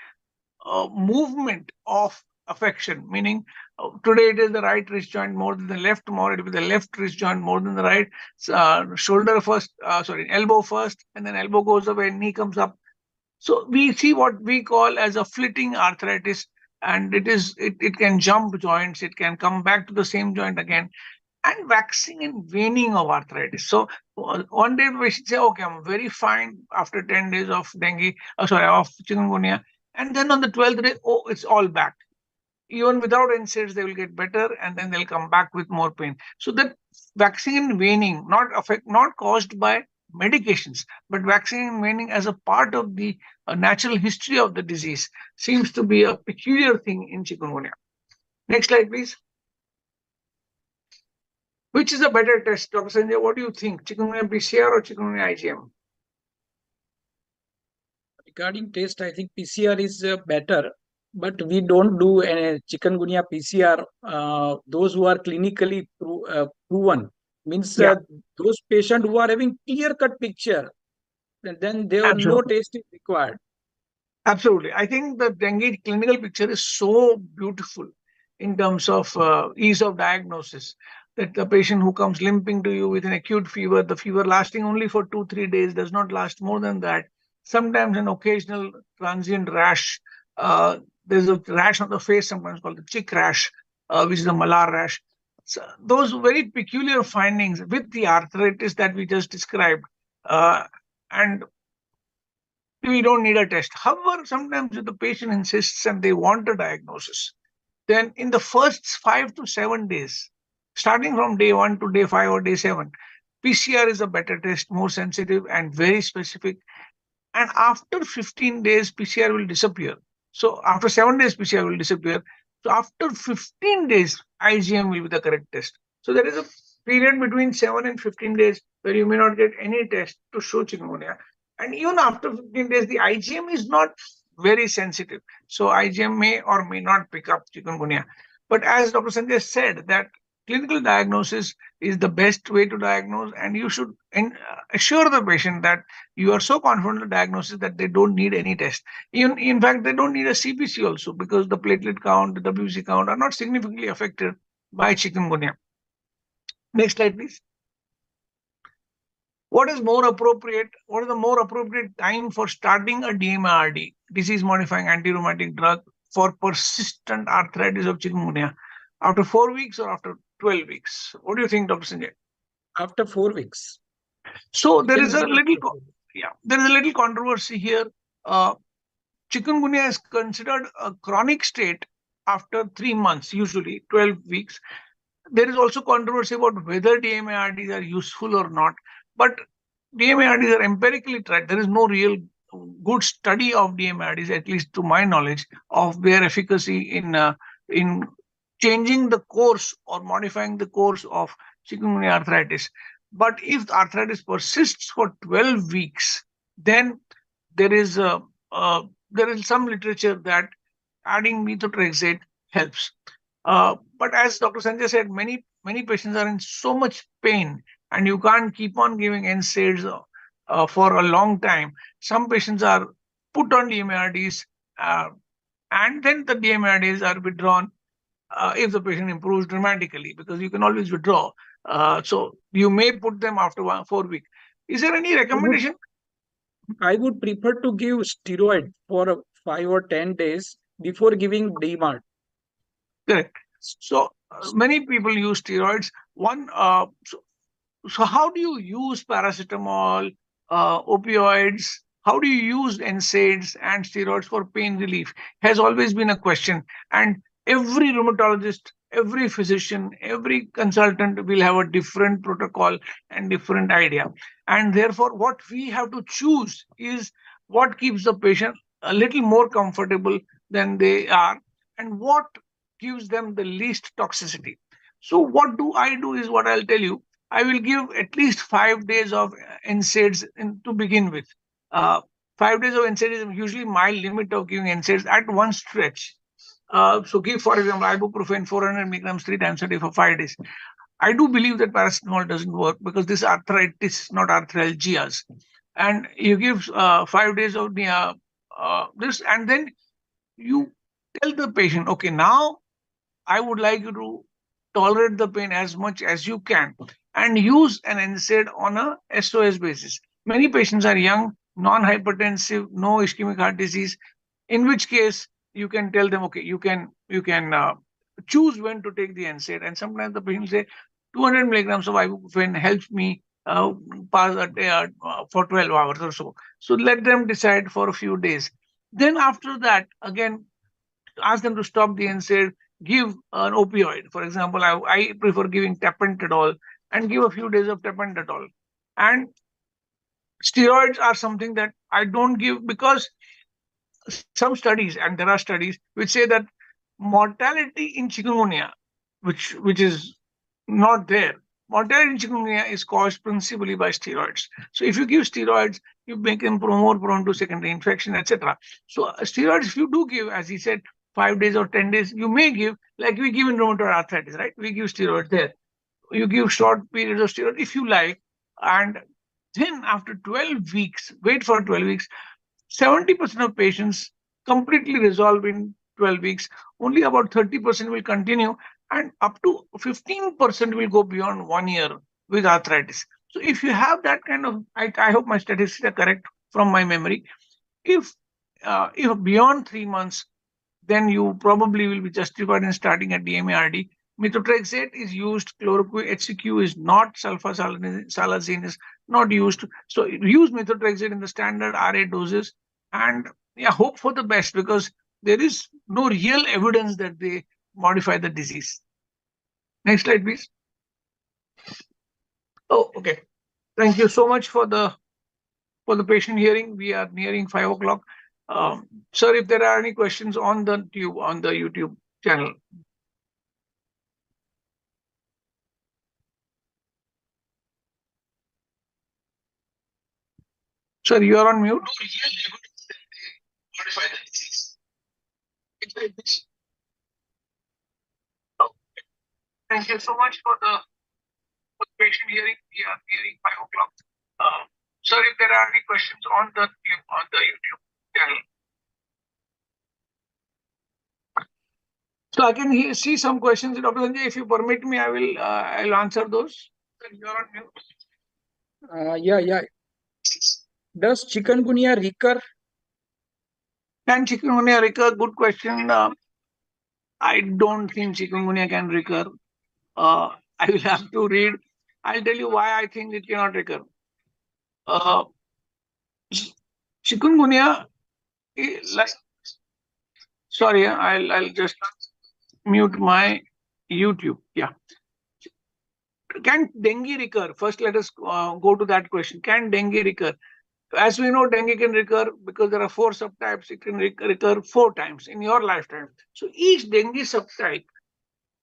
movement of affection, meaning today it is the right wrist joint more than the left, tomorrow it will be the left wrist joint more than the right, shoulder first, elbow first, and then elbow goes away, knee comes up. So we see what we call as a flitting arthritis, and it can jump joints, it can come back to the same joint again, and waxing and waning of arthritis. So one day we should say, okay, I'm very fine after 10 days of of chikungunya, and then on the 12th day, oh, it's all back. Even without NSAIDs, they will get better, and then they'll come back with more pain. So that waxing and waning, not caused by medications, but waxing and waning as a part of the natural history of the disease, seems to be a peculiar thing in chikungunya. Next slide, please. Which is a better test, Dr. Sanjay? What do you think, chikungunya PCR or chikungunya IgM? Regarding test, I think PCR is better, but we don't do a chikungunya PCR. Those who are clinically proven, means those patients who are having clear-cut picture, then there no test is required. Absolutely. I think the dengue clinical picture is so beautiful in terms of ease of diagnosis, that the patient who comes limping to you with an acute fever, the fever lasting only for 2-3 days, does not last more than that. Sometimes an occasional transient rash. There's a rash on the face, sometimes called the chick rash, which is a malar rash. So those very peculiar findings with the arthritis that we just described, and we don't need a test. However, sometimes if the patient insists and they want a diagnosis, then in the first 5 to 7 days, starting from day 1 to day 5 or day 7, PCR is a better test, more sensitive and very specific. And after 15 days, PCR will disappear. So after 7 days, PCR will disappear. So after 15 days, IgM will be the correct test. So there is a period between 7 and 15 days where you may not get any test to show chikungunya. And even after 15 days, the IgM is not very sensitive. So IgM may or may not pick up chikungunya. But as Dr. Sanjay said, that clinical diagnosis is the best way to diagnose, and you should assure the patient that you are so confident in the diagnosis that they don't need any test. In fact, they don't need a CBC also, because the platelet count, the WBC count are not significantly affected by chikungunya. Next slide, please. What is more appropriate? What is the more appropriate time for starting a DMARD, disease-modifying anti-rheumatic drug, for persistent arthritis of chikungunya? After 4 weeks or after 12 weeks? What do you think, Dr. Sanjay? After 4 weeks. So there is a little controversy here. Chikungunya is considered a chronic state after 3 months, usually 12 weeks. There is also controversy about whether DMARDs are useful or not. But DMARDs are empirically tried. There is no real good study of DMARDs, at least to my knowledge, of their efficacy in changing the course or modifying the course of chikungunya arthritis. But if arthritis persists for 12 weeks, then there is some literature that adding methotrexate helps. But as Dr. Sanjay said, many patients are in so much pain, and you can't keep on giving NSAIDs for a long time. Some patients are put on DMARDs, and then the DMARDs are withdrawn if the patient improves dramatically, because you can always withdraw. So you may put them after 4 weeks. Is there any recommendation? I would prefer to give steroid for 5 or 10 days before giving DMARD. Correct. So many people use steroids. So how do you use paracetamol, opioids? How do you use NSAIDs and steroids for pain relief? Has always been a question. And every rheumatologist, every physician, every consultant will have a different protocol and different idea. And therefore, what we have to choose is what keeps the patient a little more comfortable than they are. and what gives them the least toxicity. So what do I do is what I'll tell you. I will give at least 5 days of NSAIDs to begin with. Uh, 5 days of NSAID is usually my limit of giving NSAIDs at one stretch. So give, for example, ibuprofen 400 milligrams 3 times a day for 5 days. I do believe that paracetamol doesn't work because this arthritis, not arthralgias. And you give 5 days of this, and then you tell the patient, okay, now I would like you to tolerate the pain as much as you can and use an NSAID on a SOS basis. Many patients are young, non-hypertensive, no ischemic heart disease, in which case you can tell them, okay, you can choose when to take the NSAID. And sometimes the patient say 200 milligrams of ibuprofen helps me pass a day for 12 hours or so. So let them decide for a few days. Then after that, again, ask them to stop the NSAID, give an opioid. For example, I prefer giving tapentadol and give a few days of tapentadol. And steroids are something that I don't give because some studies, and there are studies which say that mortality in chikungunya, which is not there. Mortality in chikungunya is caused principally by steroids. So if you give steroids, you make them more prone to secondary infection, etc. So steroids, if you do give, as he said, 5 days or 10 days, you may give, like we give in rheumatoid arthritis, right? We give steroids there. You give short periods of steroid if you like, and then after 12 weeks, wait for 12 weeks, 70% of patients completely resolve in 12 weeks. Only about 30% will continue, and up to 15% will go beyond 1 year with arthritis. So, if you have that kind of, I hope my statistics are correct from my memory. If beyond 3 months, then you probably will be justified in starting at DMARD. Methotrexate is used, chloroquine HCQ is not, sulfasalazine is not used. So use methotrexate in the standard RA doses, and yeah, hope for the best because there is no real evidence that they modify the disease. Next slide, please. Oh, okay. Thank you so much for the patient hearing. We are nearing 5 o'clock. Sir, if there are any questions on the YouTube channel. Sir, you are on mute. Thank you so much for the patient hearing. We are nearing 5 o'clock. Sir, if there are any questions on the YouTube channel. So I can see some questions, Dr. Sanjay. If you permit me, I'll answer those. Sir, you are on mute. Yeah. Does chikungunya recur? Can chikungunya recur? Good question. I don't think chikungunya can recur. I will have to read. I'll tell you why I think it cannot recur. Chikungunya, like, sorry, I'll just mute my YouTube. Yeah. Can dengue recur? First, let us go to that question. Can dengue recur? As we know, dengue can recur because there are 4 subtypes. It can recur 4 times in your lifetime. So each dengue subtype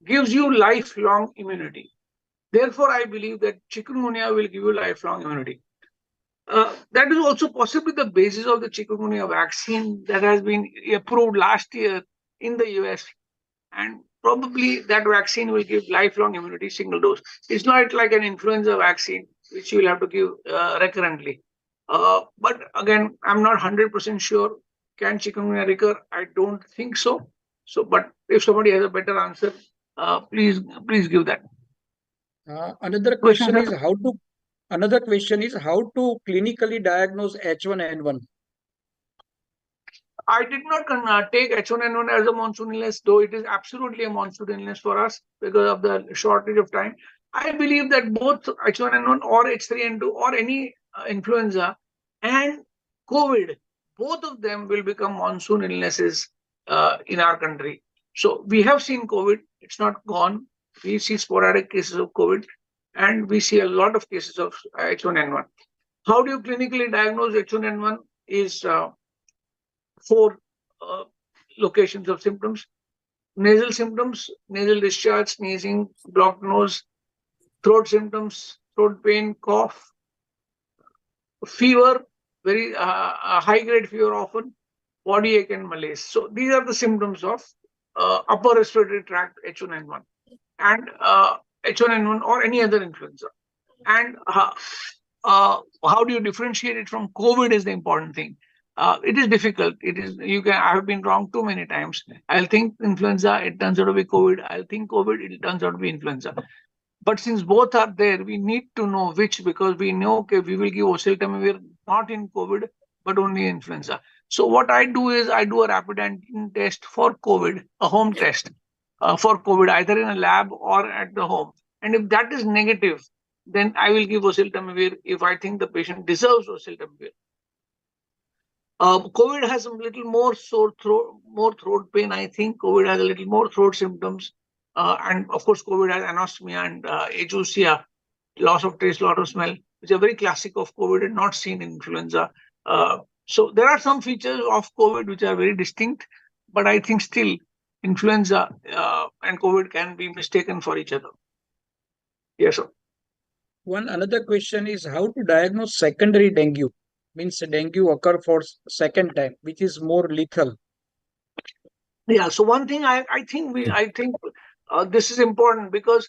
gives you lifelong immunity. Therefore, I believe that chikungunya will give you lifelong immunity. That is also possibly the basis of the chikungunya vaccine that has been approved last year in the US. And probably that vaccine will give lifelong immunity, single dose. It's not like an influenza vaccine, which you will have to give recurrently. But again, I'm not 100% sure. Can chikungunya recur? I don't think so. But if somebody has a better answer, please give that. Another question is how to clinically diagnose H1N1. I did not take H1N1 as a monsoon illness, though it is absolutely a monsoon illness for us because of the shortage of time. I believe that both H1N1 or H3N2 or any influenza and COVID, both of them will become monsoon illnesses in our country. So we have seen COVID, it's not gone. We see sporadic cases of COVID and we see a lot of cases of H1N1. How do you clinically diagnose H1N1 is 4 locations of symptoms. Nasal symptoms, nasal discharge, sneezing, blocked nose, throat symptoms, throat pain, cough, fever, very high grade fever often, body ache and malaise. So these are the symptoms of upper respiratory tract H1N1 and H1N1 or any other influenza. And how do you differentiate it from COVID is the important thing. It is difficult. It is you can. I have been wrong too many times. I'll think influenza, it turns out to be COVID. I'll think COVID, it turns out to be influenza. But since both are there, we need to know which, because we know, okay, we will give oseltamivir not in COVID but only influenza. So what I do is I do a rapid antigen test for COVID, a home test for COVID, either in a lab or at the home. And if that is negative, then I will give oseltamivir if I think the patient deserves oseltamivir. COVID has a little more sore throat, more throat pain. I think COVID has a little more throat symptoms, and of course, COVID has anosmia and ageusia, loss of taste, loss of smell, which are very classic of COVID and not seen in influenza. So there are some features of COVID which are very distinct, but I think still influenza and COVID can be mistaken for each other. Yes, sir. One another question is how to diagnose secondary dengue. Means dengue occur for second time, which is more lethal. Yeah. So one thing I think this is important because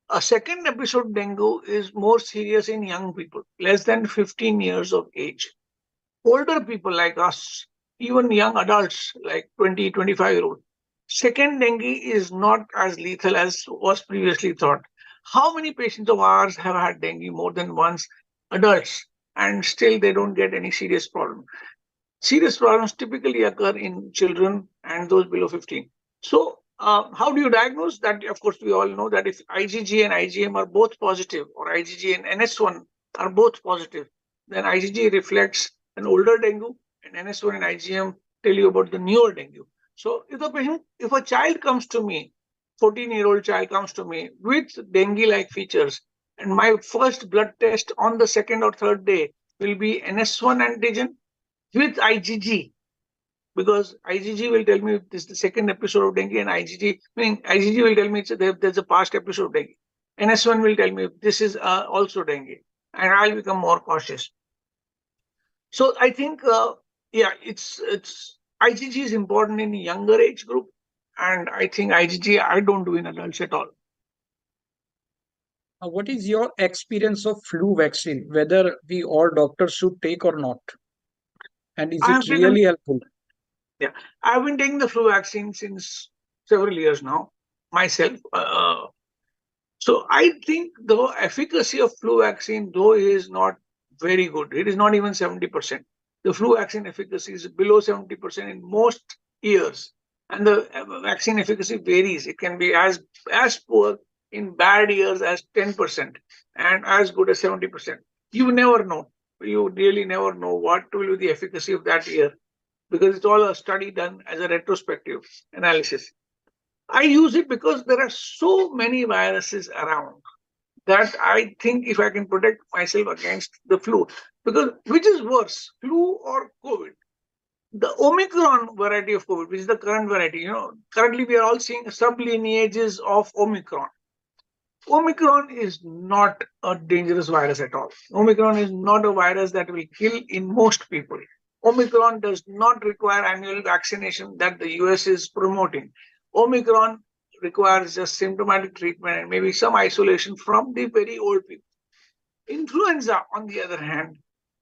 a second episode dengue is more serious in young people, less than 15 years of age. Older people like us, even young adults like 20, 25-year-old, second dengue is not as lethal as was previously thought. How many patients of ours have had dengue more than once, adults, and still they don't get any serious problem? Serious problems typically occur in children and those below 15. So, how do you diagnose that? Of course, we all know that if IgG and IgM are both positive, or IgG and NS1 are both positive, then IgG reflects an older dengue, and NS1 and IgM tell you about the newer dengue. So, if a child comes to me, 14-year-old child comes to me with dengue-like features, and my first blood test on the second or third day will be NS1 antigen with IgG, because IgG will tell me this is the second episode of dengue, and IgG will tell me there's a past episode of dengue. NS1 will tell me this is also dengue, and I'll become more cautious. So I think, yeah, it's IgG is important in younger age group, and I think IgG I don't do in adults at all. What is your experience of flu vaccine? Whether we all doctors should take or not? And is I it have taken, really helpful? yeah, I've been taking the flu vaccine since several years now myself. So I think the efficacy of flu vaccine, though, is not very good. It is not even 70%. The flu vaccine efficacy is below 70% in most years. And the vaccine efficacy varies. It can be as poor in bad years as 10% and as good as 70%. You never know. You really never know what will be the efficacy of that year, because it's all a study done as a retrospective analysis. I use it because there are so many viruses around that I think if I can protect myself against the flu, because which is worse, flu or COVID? The Omicron variety of COVID, which is the current variety, currently we are all seeing sublineages of Omicron. Omicron is not a dangerous virus at all. Omicron is not a virus that will kill in most people. Omicron does not require annual vaccination that the US is promoting. Omicron requires just symptomatic treatment and maybe some isolation from the very old people. Influenza, on the other hand,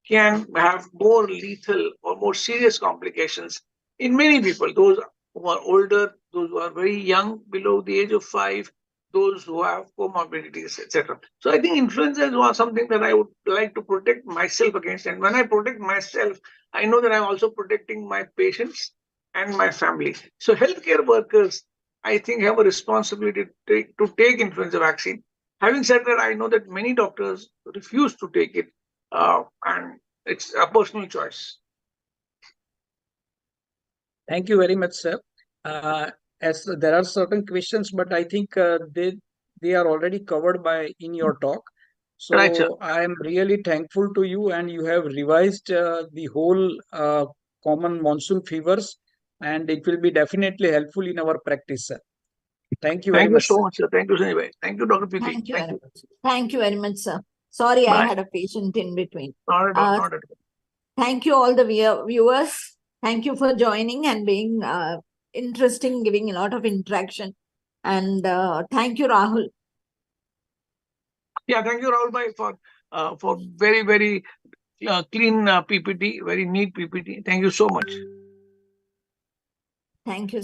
can have more lethal or more serious complications in many people, those who are older, those who are very young, below the age of 5, those who have comorbidities, etc. So I think influenza is something that I would like to protect myself against. And when I protect myself, I know that I'm also protecting my patients and my family. So healthcare workers, I think, have a responsibility to take influenza vaccine. Having said that, I know that many doctors refuse to take it, and it's a personal choice. Thank you very much, sir. As there are certain questions, but I think they are already covered by in your talk. Right, sir. So I am really thankful to you, and you have revised the whole common monsoon fevers and it will be definitely helpful in our practice, sir. Thank you very Thank you much, so sir. much, sir. Thank you, Sanjay. Thank you, Dr. Preeti. Thank you Thank very you. much. Thank you very much, sir. Sorry, I Bye. had a patient in between. Not at all. Uh, Not at all. Thank you, all the viewers. Thank you for joining and being interesting, giving a lot of interaction. And thank you, Rahul. Yeah, thank you, Rahul bhai, for very, very clean PPT, very neat PPT. Thank you so much. Thank you.